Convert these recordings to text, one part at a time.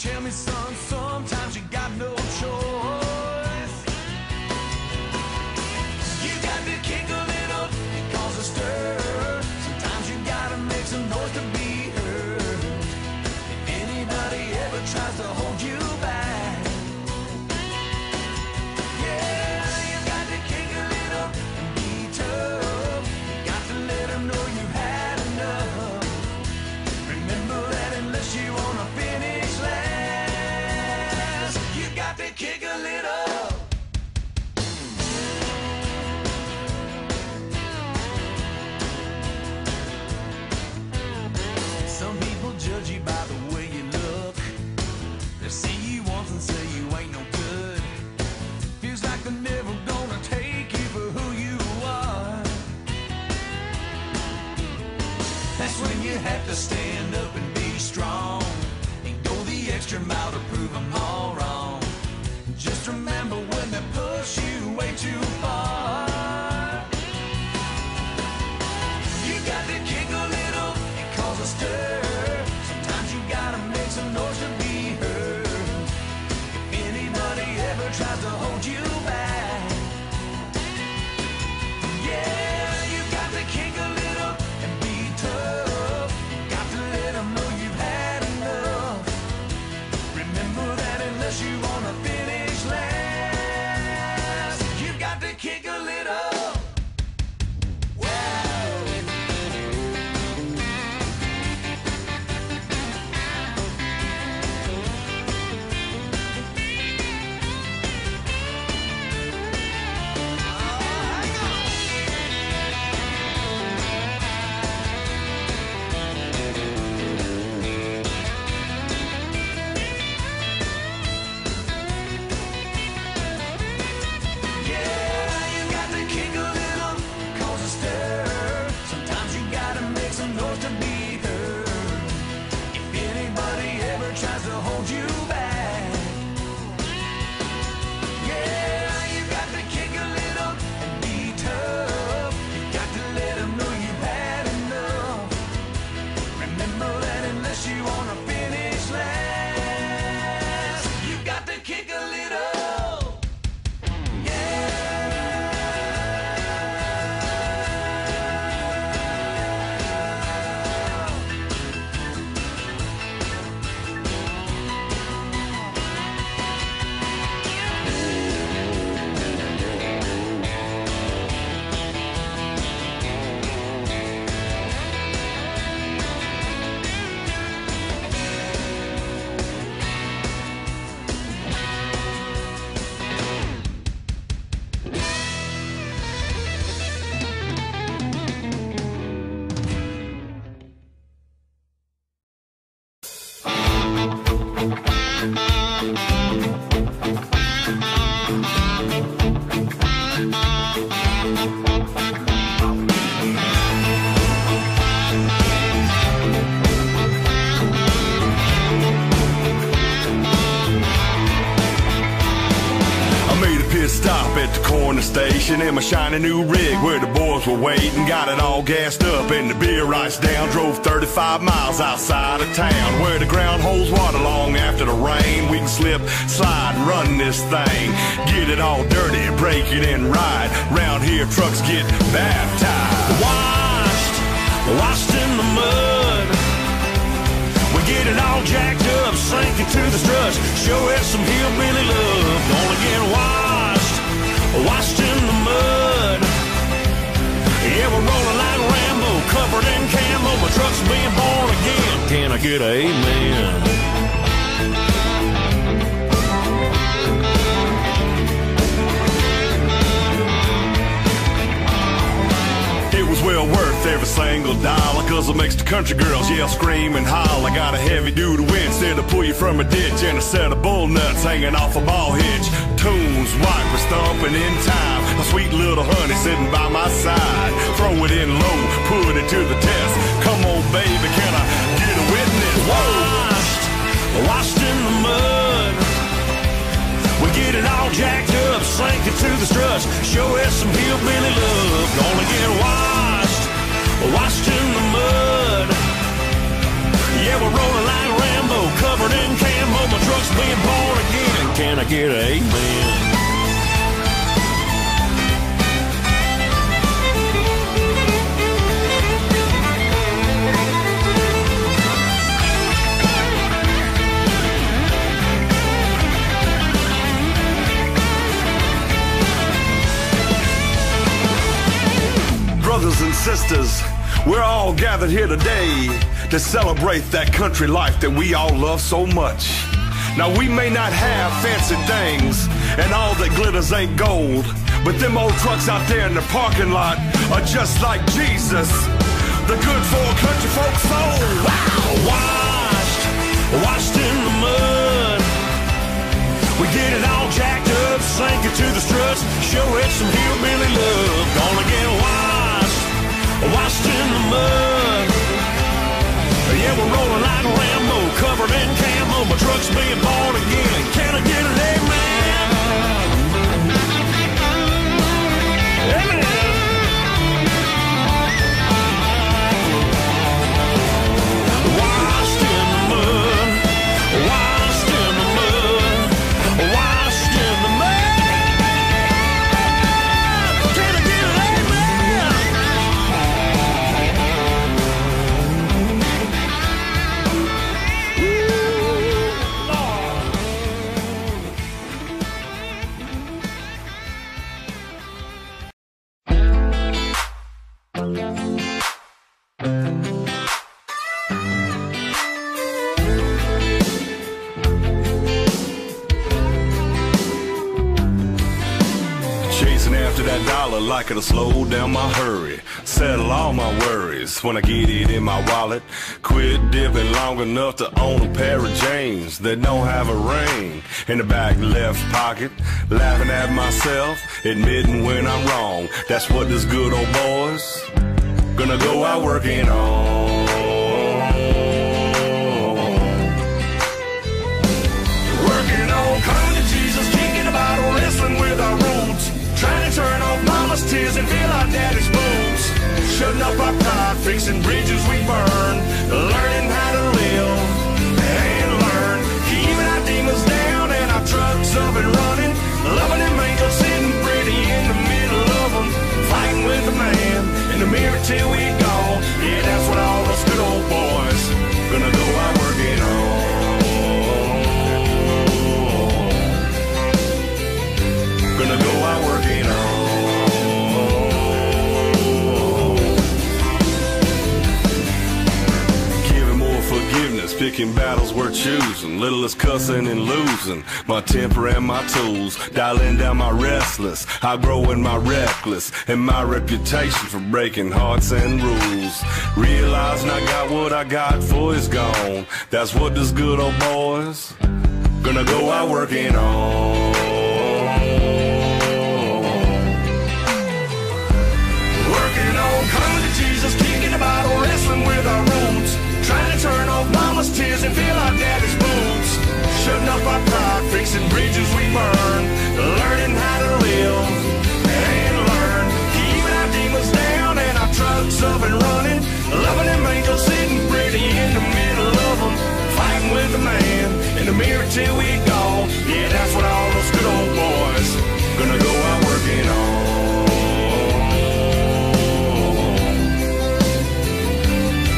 Tell me, son, sometimes you got no choice. You got to kick a little, cause a stir. Sometimes you gotta make some noise to be heard. If anybody ever tries to hold you back, yeah, you got to kick a little and be tough. You got to let them know you had enough. Remember that unless you wanna finish last, you got to kick a little. Some people judge you by the way you look. They see you once and say you ain't no good. Feels like they're never gonna take you for who you are. That's when you have to stand up and be strong and go the extra mile to prove them all wrong. Just remember when they push you way too far, you got to kick a little and cause a stir. Sometimes you gotta make some noise to be heard. If anybody ever tries to hold you back, yeah, you got to kick a little and be tough. You got to let them know you've had enough. Remember that unless you wanna finish last, you got to kick a little. Stop at the corner station in my shiny new rig where the boys were waiting. Got it all gassed up and the beer ice down. Drove 35 miles outside of town where the ground holds water long after the rain. We can slip, slide, and run this thing. Get it all dirty, break it and ride. Round here trucks get baptized. Washed in the mud. We get it all jacked up, sink it to the struts. Show it some hillbilly love. Gonna get washed in the mud. Yeah, we're rolling like Rambo, covered in camo. My truck's being born again. Can I get an amen? It was well worth every single dollar, cause it makes the country girls yell, scream, and holler. I got a heavy duty windstand to pull you from a ditch, and a set of bull nuts hanging off a ball hitch. Tunes, wiper stomping in time. A sweet little honey sitting by my side. Throw it in low, put it to the test. Come on, baby, can I get a witness? Washed in the mud. We get it all jacked up, sink it to the struts. Show us some hillbilly love. Gonna get washed in the mud. Yeah, we're rolling like Rambo, covered in camo. My get an amen? Brothers and sisters, we're all gathered here today to celebrate that country life that we all love so much. Now we may not have fancy things, and all that glitters ain't gold, but them old trucks out there in the parking lot are just like Jesus, the good for a country folks soul. Wow! Washed in the mud. We get it all jacked up, sink it to the struts, show it some hillbilly love. Gonna get washed in the mud. Yeah, we're rolling like Rambo, covered in camo. My truck's being born again. Can I get an amen? Amen. Washed in the mud. Washed in the mud. Washed in the mud. Can I get an amen? Chasing after that dollar like it'll slow down my hurry. Settle all my worries when I get it in my wallet. Quit dipping long enough to own a pair of jeans that don't have a ring in the back left pocket. Laughing at myself, admitting when I'm wrong. That's what this good old boy's gonna go out working on. Working on, coming to Jesus, kicking about, wrestling with our roots. Trying to turn off mama's tears and fill our daddy's boots. Shutting up our pride, fixing bridges we burn. Learning how to live and learn. Keeping our demons down and our trucks up and running. Loving them angels sitting pretty in the middle of them. Fighting with the man in the mirror till we gone. Yeah, that's what all us good old boys gonna go out working on. Gonna go out working on. Giving more forgiveness, picking battles we're choosing. Little is cussing and losing my temper and my tools. Dialing down my restless, outgrowing my reckless, and my reputation for breaking hearts and rules. Realizing I got what I got for is gone. That's what this good old boys gonna go out working on. Coming to Jesus, kicking about, wrestling with our roots. Trying to turn off mama's tears and fill our daddy's boots. Shutting up our pride, fixing bridges we burn. Learning how to live and learn. Keeping our demons down and our trucks up and running. Loving them angels sitting pretty in the middle of them. Fighting with the man in the mirror till we gone. Yeah, that's what all those good old boys gonna go out working on.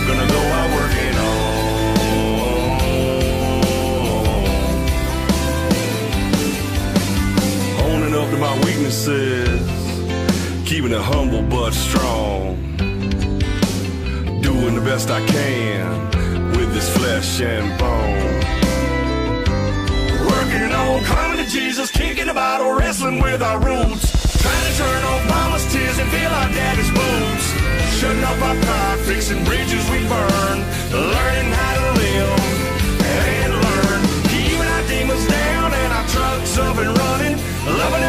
Gonna go out working on. Owning up to my weaknesses, keeping it humble but strong. Doing the best I can with this flesh and bone. Working on, coming to Jesus, kicking about, wrestling with our roots. Trying to turn off mama's tears and fill our daddy's boots. Shutting up our pride, fixing bridges we burn. Learning how to live and learn. Keeping our demons down and our trucks up and running. Loving